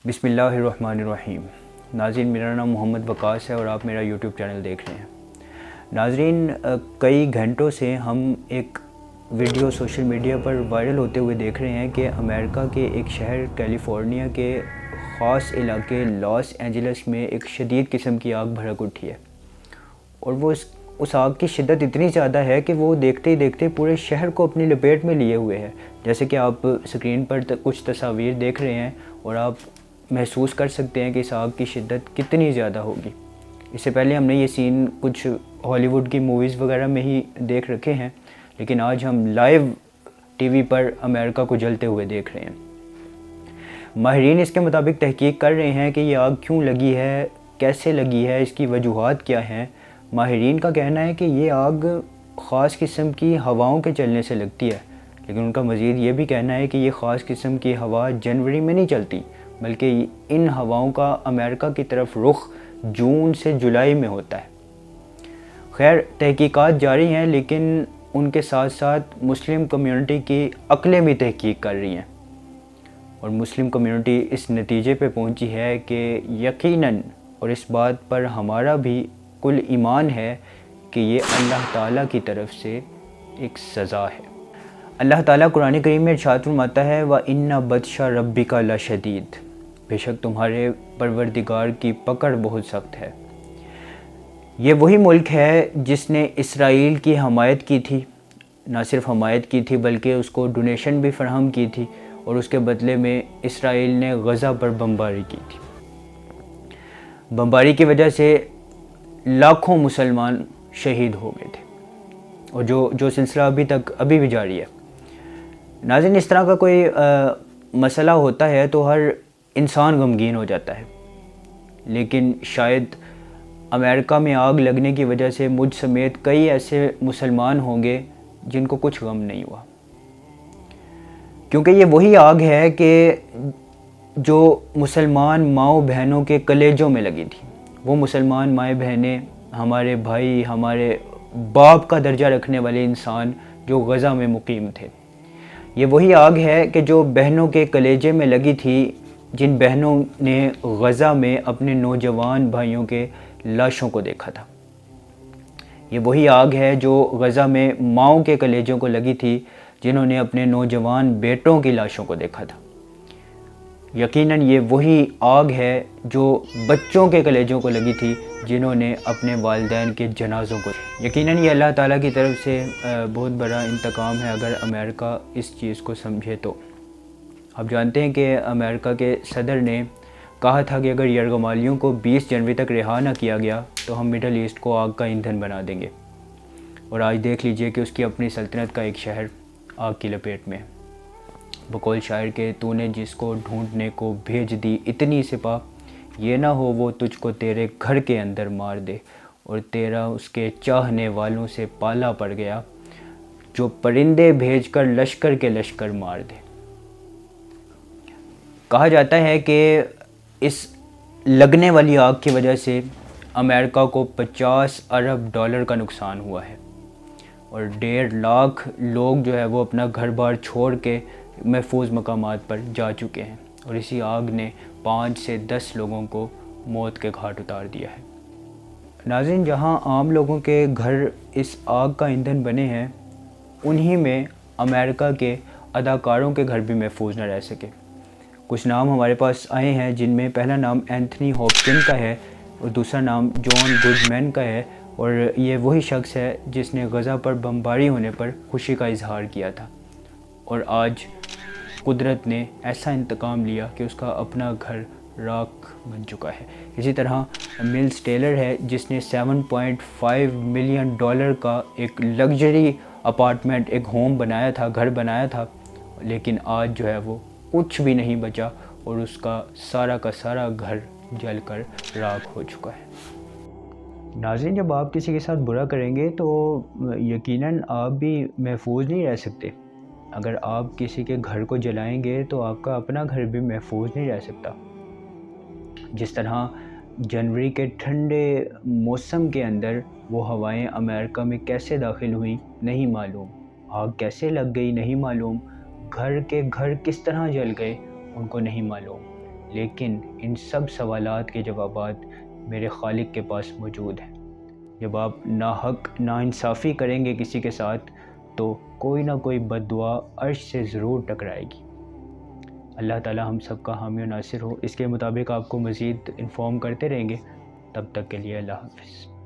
بسم اللہ الرحمن الرحیم۔ ناظرین، میرا نام محمد وقاص ہے اور آپ میرا یوٹیوب چینل دیکھ رہے ہیں۔ ناظرین، کئی گھنٹوں سے ہم ایک ویڈیو سوشل میڈیا پر وائرل ہوتے ہوئے دیکھ رہے ہیں کہ امریکہ کے ایک شہر کیلیفورنیا کے خاص علاقے لاس اینجلس میں ایک شدید قسم کی آگ بھڑک اٹھی ہے، اور وہ اس آگ کی شدت اتنی زیادہ ہے کہ وہ دیکھتے ہی دیکھتے پورے شہر کو اپنی لپیٹ میں لیے ہوئے ہے۔ جیسے کہ آپ سکرین پر کچھ تصاویر دیکھ رہے ہیں اور آپ محسوس کر سکتے ہیں کہ اس آگ کی شدت کتنی زیادہ ہوگی۔ اس سے پہلے ہم نے یہ سین کچھ ہالی ووڈ کی موویز وغیرہ میں ہی دیکھ رکھے ہیں، لیکن آج ہم لائیو ٹی وی پر امریکہ کو جلتے ہوئے دیکھ رہے ہیں۔ ماہرین اس کے مطابق تحقیق کر رہے ہیں کہ یہ آگ کیوں لگی ہے، کیسے لگی ہے، اس کی وجوہات کیا ہیں۔ ماہرین کا کہنا ہے کہ یہ آگ خاص قسم کی ہواؤں کے چلنے سے لگتی ہے، لیکن ان کا مزید یہ بھی کہنا ہے کہ یہ خاص قسم کی ہوا جنوری میں نہیں چلتی، بلکہ ان ہواؤں کا امریکہ کی طرف رخ جون سے جولائی میں ہوتا ہے۔ خیر، تحقیقات جاری ہیں، لیکن ان کے ساتھ ساتھ مسلم کمیونٹی کی عقلیں بھی تحقیق کر رہی ہیں، اور مسلم کمیونٹی اس نتیجے پہ پہنچی ہے کہ یقیناً، اور اس بات پر ہمارا بھی کل ایمان ہے کہ یہ اللہ تعالیٰ کی طرف سے ایک سزا ہے۔ اللہ تعالیٰ قرآن کریم میں ارشاد فرماتا ہے وَإِنَّ بَطْشَ رَبِّكَ لَشَدِيدٌ، بے شک تمہارے پروردگار کی پکڑ بہت سخت ہے۔ یہ وہی ملک ہے جس نے اسرائیل کی حمایت کی تھی، نہ صرف حمایت کی تھی بلکہ اس کو ڈونیشن بھی فراہم کی تھی، اور اس کے بدلے میں اسرائیل نے غزہ پر بمباری کی تھی۔ بمباری کی وجہ سے لاکھوں مسلمان شہید ہو گئے تھے، اور جو سلسلہ ابھی بھی جاری ہے۔ ناظرین، اس طرح کا کوئی مسئلہ ہوتا ہے تو ہر انسان غمگین ہو جاتا ہے، لیکن شاید امریکہ میں آگ لگنے کی وجہ سے مجھ سمیت کئی ایسے مسلمان ہوں گے جن کو کچھ غم نہیں ہوا، کیونکہ یہ وہی آگ ہے کہ جو مسلمان ماؤں بہنوں کے کلیجوں میں لگی تھی۔ وہ مسلمان مائیں بہنیں، ہمارے بھائی، ہمارے باپ کا درجہ رکھنے والے انسان جو غزہ میں مقیم تھے، یہ وہی آگ ہے کہ جو بہنوں کے کلیجے میں لگی تھی، جن بہنوں نے غزہ میں اپنے نوجوان بھائیوں کے لاشوں کو دیکھا تھا۔ یہ وہی آگ ہے جو غزہ میں ماؤں کے کلیجوں کو لگی تھی، جنہوں نے اپنے نوجوان بیٹوں کی لاشوں کو دیکھا تھا۔ یقیناً یہ وہی آگ ہے جو بچوں کے کلیجوں کو لگی تھی، جنہوں نے اپنے والدین کے جنازوں کو۔ یقیناً یہ اللہ تعالیٰ کی طرف سے بہت بڑا انتقام ہے اگر امریکہ اس چیز کو سمجھے تو۔ آپ جانتے ہیں کہ امریکہ کے صدر نے کہا تھا کہ اگر یرغمالیوں کو 20 جنوری تک رہا نہ کیا گیا تو ہم مڈل ایسٹ کو آگ کا ایندھن بنا دیں گے، اور آج دیکھ لیجئے کہ اس کی اپنی سلطنت کا ایک شہر آگ کی لپیٹ میں ہے۔ بقول شاعر کے تو نے جس کو ڈھونڈنے کو بھیج دی اتنی سپاہ، یہ نہ ہو وہ تجھ کو تیرے گھر کے اندر مار دے، اور تیرا اس کے چاہنے والوں سے پالا پڑ گیا، جو پرندے بھیج کر لشکر کے لشکر مار دے۔ کہا جاتا ہے کہ اس لگنے والی آگ کی وجہ سے امریکہ کو 50 ارب ڈالر کا نقصان ہوا ہے، اور 1.5 لاکھ لوگ جو ہے وہ اپنا گھر بار چھوڑ کے محفوظ مقامات پر جا چکے ہیں، اور اسی آگ نے 5 سے 10 لوگوں کو موت کے گھاٹ اتار دیا ہے۔ ناظرین، جہاں عام لوگوں کے گھر اس آگ کا ایندھن بنے ہیں، انہی میں امریکہ کے اداکاروں کے گھر بھی محفوظ نہ رہ سکے۔ کچھ نام ہمارے پاس آئے ہیں، جن میں پہلا نام اینتھنی ہوپکن کا ہے اور دوسرا نام جان گڈمین کا ہے، اور یہ وہی شخص ہے جس نے غزہ پر بمباری ہونے پر خوشی کا اظہار کیا تھا، اور آج قدرت نے ایسا انتقام لیا کہ اس کا اپنا گھر راکھ بن چکا ہے۔ اسی طرح ملز ٹیلر ہے جس نے 7.5 ملین ڈالر کا ایک لگژری اپارٹمنٹ، ایک ہوم بنایا تھا، گھر بنایا تھا، لیکن آج جو ہے وہ کچھ بھی نہیں بچا، اور اس کا سارا گھر جل کر راکھ ہو چکا ہے۔ ناظرین، جب آپ کسی کے ساتھ برا کریں گے تو یقیناً آپ بھی محفوظ نہیں رہ سکتے۔ اگر آپ کسی کے گھر کو جلائیں گے تو آپ کا اپنا گھر بھی محفوظ نہیں رہ سکتا۔ جس طرح جنوری کے ٹھنڈے موسم کے اندر وہ ہوائیں امریکہ میں کیسے داخل ہوئیں نہیں معلوم، آگ کیسے لگ گئی نہیں معلوم، گھر کے گھر کس طرح جل گئے ان کو نہیں معلوم، لیکن ان سب سوالات کے جوابات میرے خالق کے پاس موجود ہیں۔ جب آپ ناحق ناانصافی کریں گے کسی کے ساتھ تو کوئی نہ کوئی بد دعا عرش سے ضرور ٹکرائے گی۔ اللہ تعالی ہم سب کا حامی و ناصر ہو۔ اس کے مطابق آپ کو مزید انفارم کرتے رہیں گے۔ تب تک کے لیے اللہ حافظ۔